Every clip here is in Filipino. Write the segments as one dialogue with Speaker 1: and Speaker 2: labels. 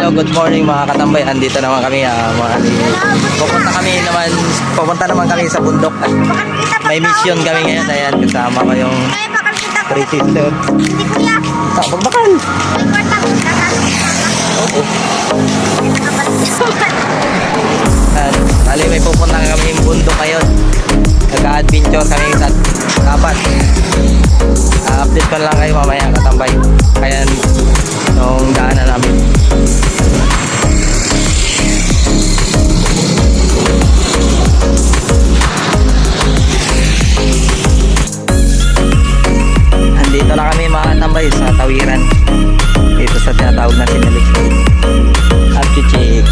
Speaker 1: Hello, good morning mga katambay. Andito naman kami pupunta naman kami sa bundok at may mission kami ngayon. Ayan, kasama ko yung three sister. Pagbakan. Oo. Bali, may pupunta kami yung bundok ngayon. Nag-adventure kami sa dapat. Update ko lang kayo mamaya katambay. Ayan, yung daanan namin. Andito na kami mga tambay sa tawiran. Dito sa tinatawag na Sinalik. Apchichik.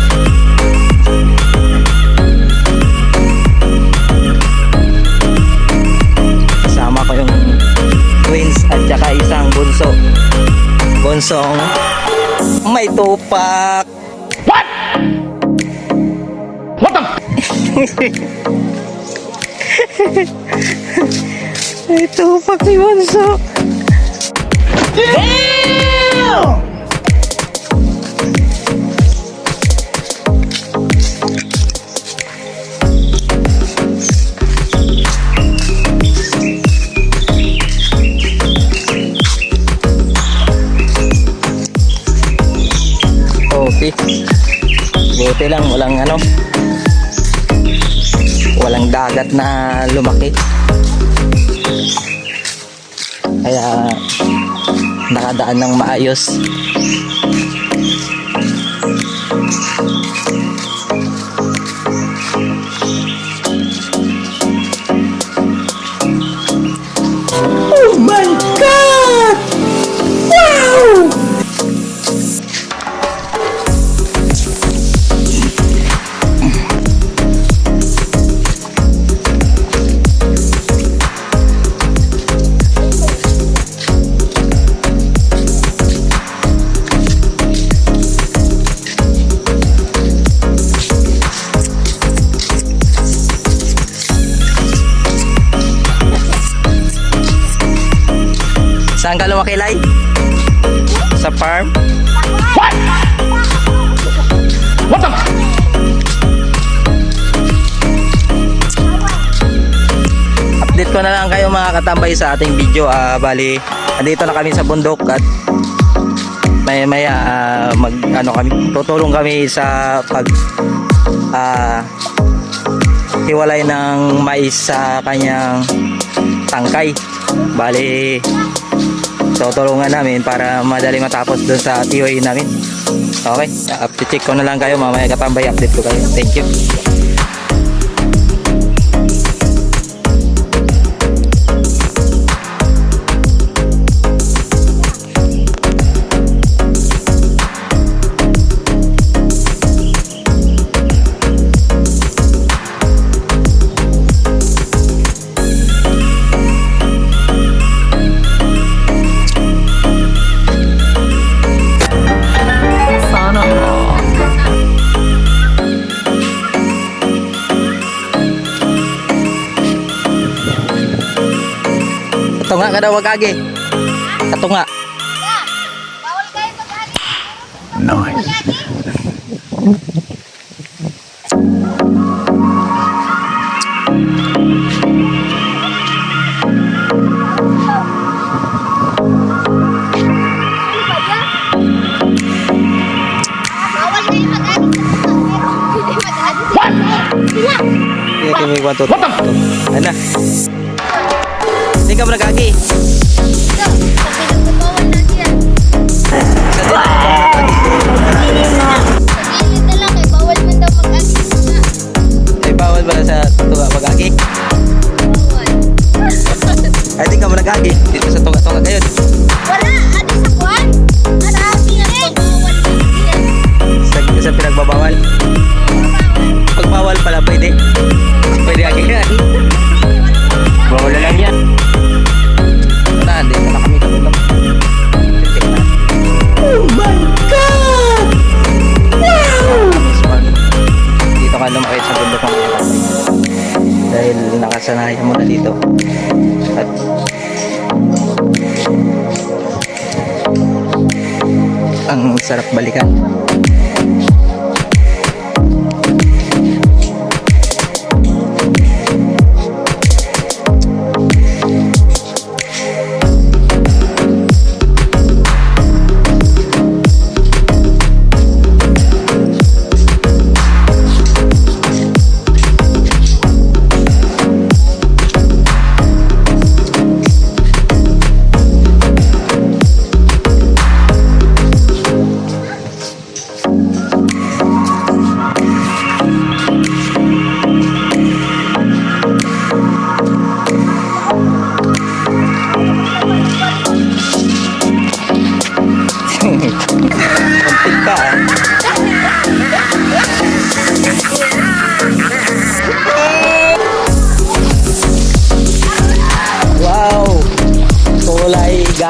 Speaker 1: Kasama ko yung twins at saka isang bunso. Bunsong may tupak. What? What the? May tupak si bunso. Damn! Okay. Buti lang walang dagat na lumaki. Kaya nakadaan ng maayos. Oh my God! Wow! Saan ka lumaki, Lai? Sa farm? What? What the? Update ko na lang kayo mga katambay sa ating video. Bali, andito na kami sa bundok at maya tutulong kami sa hiwalay ng mais sa kanyang tangkay. Bali, tutulungan namin para madali matapos doon sa TOA namin. Okay, update ko na lang kayo mamaya katambay, update ko kayo. Thank you. Katunga ka daw, wag agi. Katunga.
Speaker 2: Bawal kayo mag-agi.
Speaker 1: Nice.
Speaker 2: Bawal kayo mag-agi. Hindi mag-agi.
Speaker 1: Ini kami kwanto. Ano? Hindi ka mo nag-agi.
Speaker 2: Ito, sabi lang ko bawal na siya.
Speaker 1: Sa
Speaker 2: Sa gilid na lang, bawal man daw mag-agi.
Speaker 1: ay bawal ba na sa tunga mag-agi?
Speaker 2: Bawal.
Speaker 1: Ay di ka mo nag-agi. Dito sa tunga-tunga kayo.
Speaker 2: Wala, ano sa kwan? Ano, pinagbabawal na siya.
Speaker 1: Sa pinagbabawal. Pag bawal pala pwede. Pwede agi yan. Bawal na lang yan. Wala, dito na kami kabundok. Oh my God! Wow! Dito ka lumaki sa bundok ng mga tatay. Dahil nakasanayan mo na dito. At ang sarap balikan.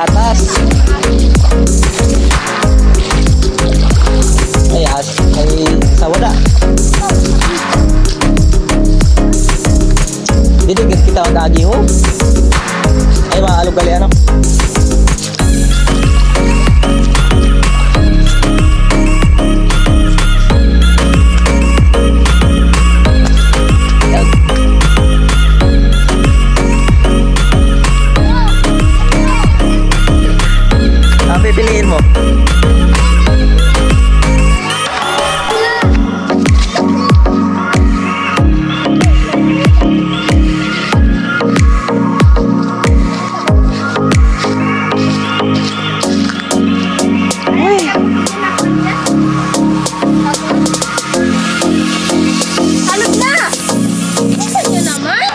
Speaker 1: gatas. Ay, sa wala. Didigat kita ang dagi ho. Ay, maalog gali ano. Yan. Ang pipiliin mo?
Speaker 2: Halog na! Isa nyo naman?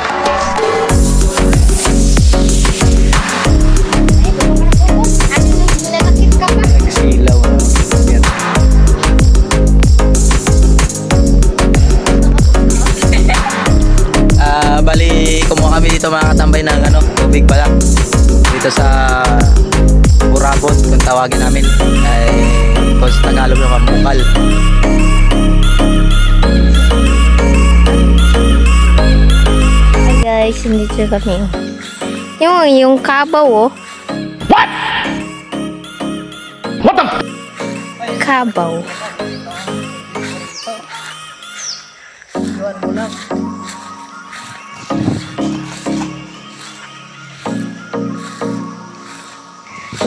Speaker 2: Ano nung nilalakit ka pa?
Speaker 1: Nagsilaw na. Yan. Bali, kumuha kami dito mga katambay ng ano, tubig pala. Dito sa Burabot, kung tawagin namin. Ay, kung sa Tagalog naman, Bukal.
Speaker 2: Hi guys, nandito kami. Yung kabaw oh.
Speaker 3: What? What the?
Speaker 2: Kabaw.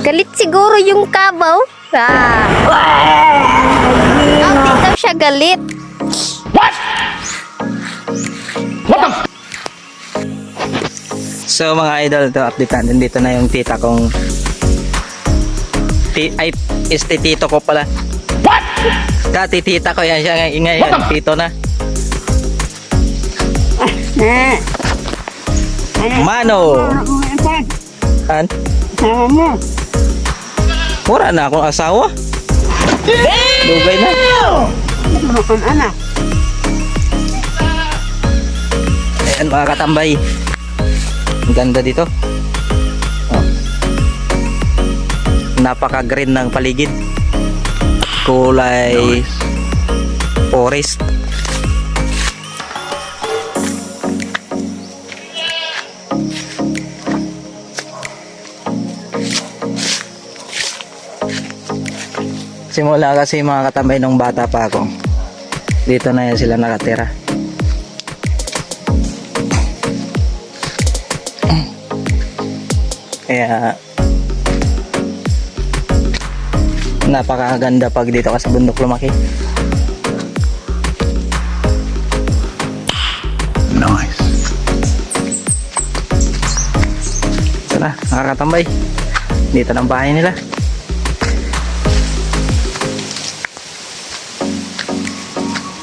Speaker 2: Galit siguro yung kabaw. Ah. Hindi daw siya galit.
Speaker 3: What? What the?
Speaker 1: So mga idol, to update natin dito na yung tita kong tito ko pala.
Speaker 3: What?
Speaker 1: Dati tita ko yan siya, ngayon tito na. Mano. An? Mura na akong asawa. Dugay na. Ayan mga katambay. Ang ganda dito. Oh. Napaka-green ng paligid. Kulay forest. Simula kasi mga katambay nung bata pa ako. Dito na yan sila nakatira. Kaya napakaganda pag dito ka sa bundok lumaki.
Speaker 3: Nice.
Speaker 1: Ito na, nakakatambay. Dito ng bahay nila.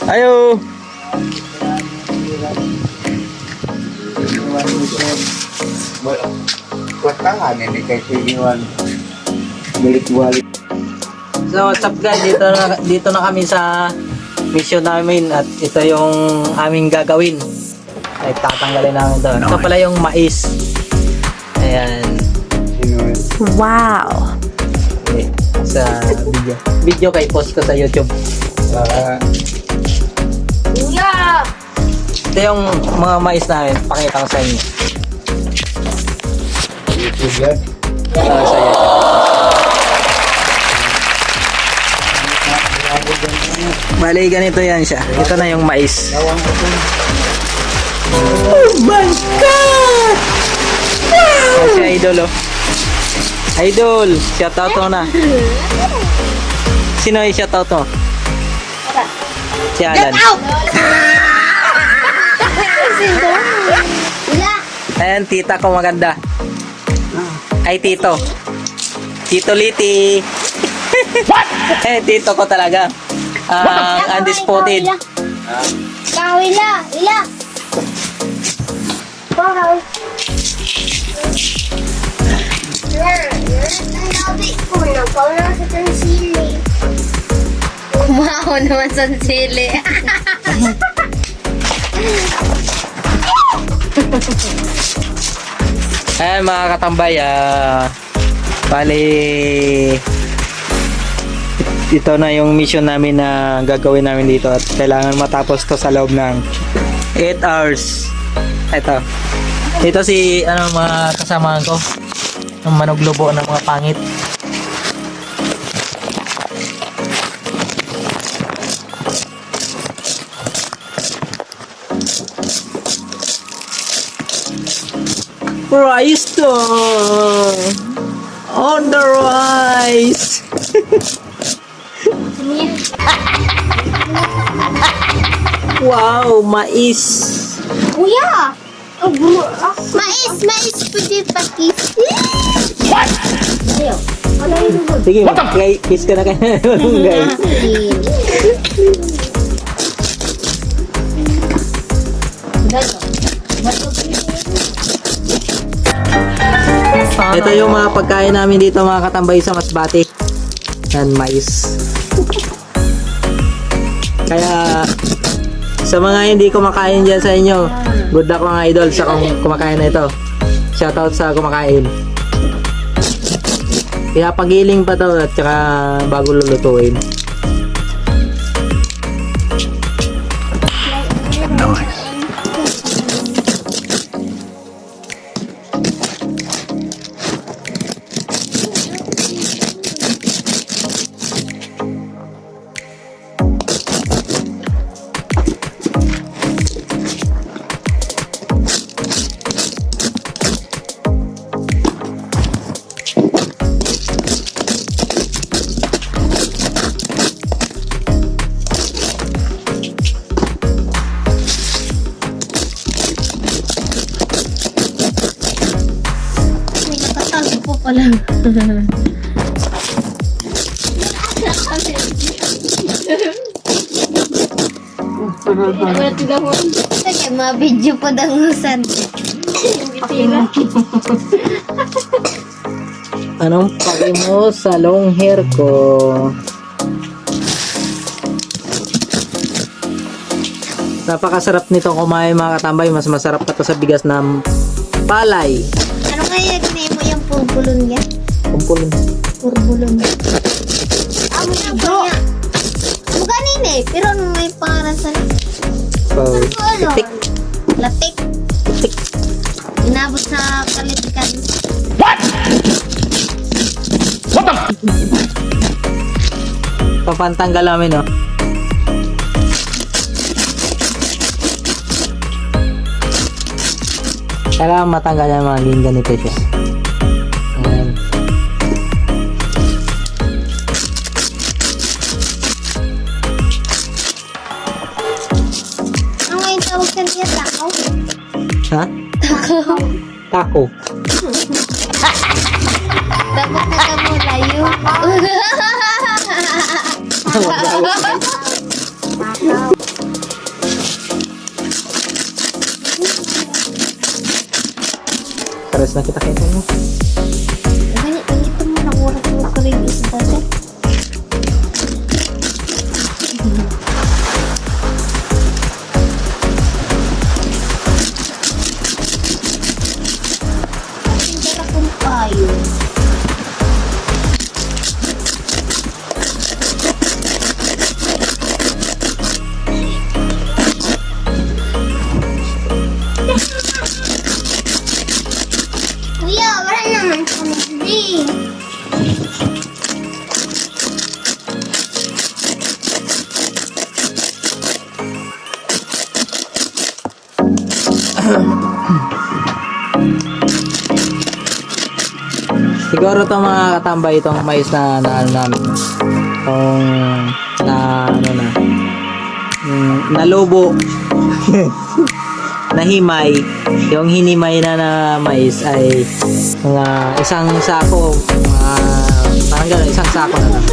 Speaker 1: Ayo.
Speaker 3: Kuwatangan ini kay Iwan. Balik-balik.
Speaker 1: So what's up guys, dito na kami sa mission namin at ito yung aming gagawin. Ay tatanggalin namin ito. Ito pala yung mais. Ayan.
Speaker 2: Wow.
Speaker 1: Okay. Sa video kay post ko sa YouTube.
Speaker 2: Kuya!
Speaker 1: Ito yung mga mais namin, pakita ko sa inyo.
Speaker 3: YouTube yan.
Speaker 1: Sa YouTube. Bali, ganito yan siya. Ito na yung mais. Oh my God! Wow! Si Idol, oh. Idol, shoutout mo na. Sino yung shoutout mo? Si Alan. Ayan, tita ko maganda. Ay, tito. Tito Liti. Eh, tito ko talaga. Undisputed.
Speaker 2: Kawila! Ila! Wow! Kumaho naman sa sili.
Speaker 1: Ayan mga katambay, Bali, ito na yung mission namin na gagawin namin dito at kailangan matapos to sa loob ng 8 hours. Ito si mga kasamahan ko, ng manuglubo ng mga pangit. Rice time! On the rice! Wow, mais!
Speaker 2: Kuya! Mais pwede pakis. Ayaw. Wala yung lugod.
Speaker 1: Sige, kiss ka na kayo, guys. Ito yung mga pagkain namin dito mga katambay sa Masbate. Yan, mais. Kaya sa mga hindi kumakain dyan sa inyo, good luck mga idol sa kumakain na ito. Shoutout sa kumakain. Kaya pagiling pa to at saka bago lulutuin.
Speaker 3: Nice.
Speaker 2: May nakatago po pala. Sige, ma-video po dangusan.
Speaker 1: Anong pake mo sa long hair ko? Napakasarap nito kumain mga katambay. Mas masarap pa to sa bigas ng palay.
Speaker 2: Ano kaya ginay mo yung purbulon niya?
Speaker 1: Kumpulin.
Speaker 2: Purbulon. Amo na bro. Amo kanina eh, pero ano may pangalan sa
Speaker 1: So,
Speaker 2: ano?
Speaker 1: tik.
Speaker 2: Latik.
Speaker 1: Tik.
Speaker 2: Inabot sa kalitikan.
Speaker 1: Papantanggal namin, no? Kailangan matanggal yung mga lingga nito siya. Ayan.
Speaker 2: Ano nga yung tawag sa niya? Takaw?
Speaker 1: Ha?
Speaker 2: Takaw.
Speaker 1: Taco.
Speaker 2: Dapat nakamulayo.
Speaker 1: Pares na kita kayo mo.
Speaker 2: Ganito mo na oras mo ka rin isa dyan. Hindi na kung tayo. Kuya, wala naman kami din.
Speaker 1: Siguro to mga katambay itong mais na ano namin. Itong na ano na. Nalubo. Nahimay. Yung hinimay na mais ay mga isang sako. Parang gano'n, isang sako na lang.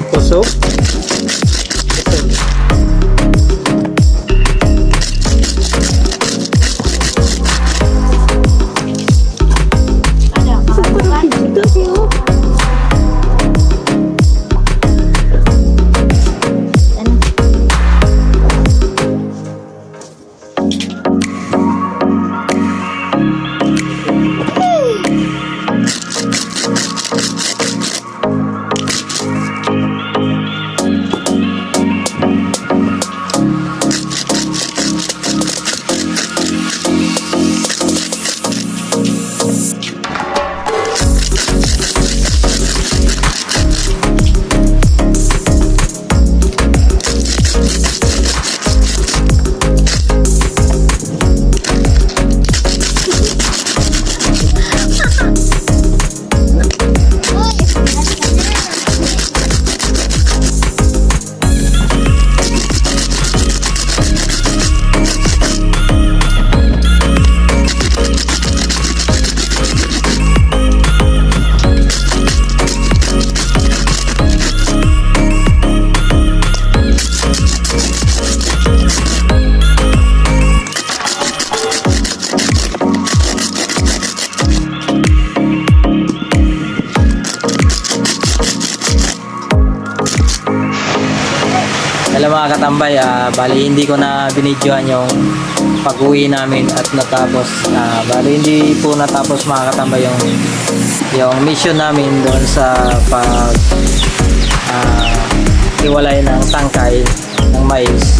Speaker 1: puso.
Speaker 2: Ada makan. Itu sih.
Speaker 1: Hello mga katambay, bali hindi ko na binidyoan yung pag-uwi namin at natapos. Bali hindi po natapos mga katambay yung mission namin doon sa pag hiwalay ng tangkay ng mais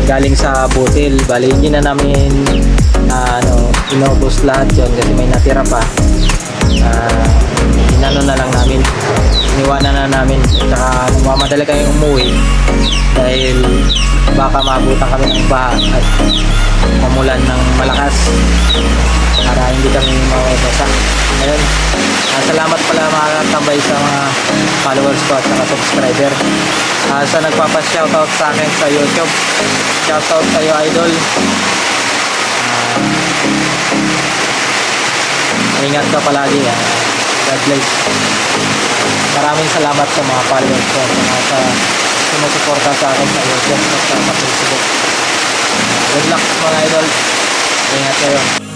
Speaker 1: galing sa butil. Bali hindi na namin inubos lahat yun kasi may natira pa. Inano na lang namin, iniwanan na namin, tsaka nagmamadali kami umuwi dahil baka maabutan kami ng baha at mamulan ng malakas para hindi kami mawabasa. Ayun, salamat pala mga katambay sa mga followers ko at saka subscriber. Sa nagpapa-shoutout sa akin sa YouTube, shoutout kayo idol. Ingat ka palagi. God bless. Maraming salamat sa mga followers ko at sa sumusuporta sa akin sa YouTube at sa Facebook. Good luck mga idol. Ingat kayo.